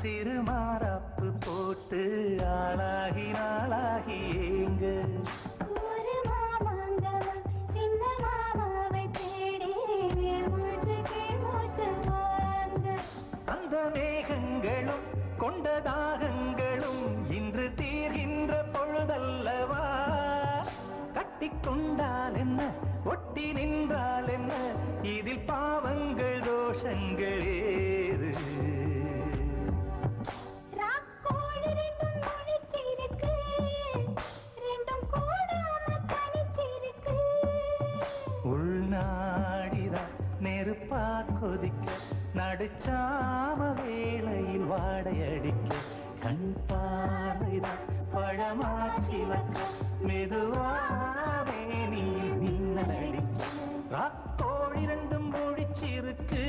சிறு மாறாப்பு போட்டு ஆளாகி நாளாகி ஏங்க ஒரு மாமாங்கவம் சின்ன மாமாவை தேடி மூச்சு கீழ் மூச்சு வாங்க. அந்த மேகங்களும் கொண்ட தாகங்களும் இன்று தீர்கின்ற பொழுதல்லவா கட்டிக்கொண்டால் என்ன ஒட்டி நின்றால் என்ன இதில் பாவங்கள் தோஷங்கள் ஏது ராக்கோடு ரெண்டும் முழிச்சிருக்கு ரெண்டும் கூடாம தனிச்சிருக்கு உள்நாடிதான் நெருப்பா கொதிக்க நடுச்சாம வேளையில் வாடையடிக்க கண் பார்வைதான் பழமாச்சிலக்க மெதுவாவே நீ மின்னல் அடிக்க ராக்கோழி ரெண்டும் முழிச்சிருக்கு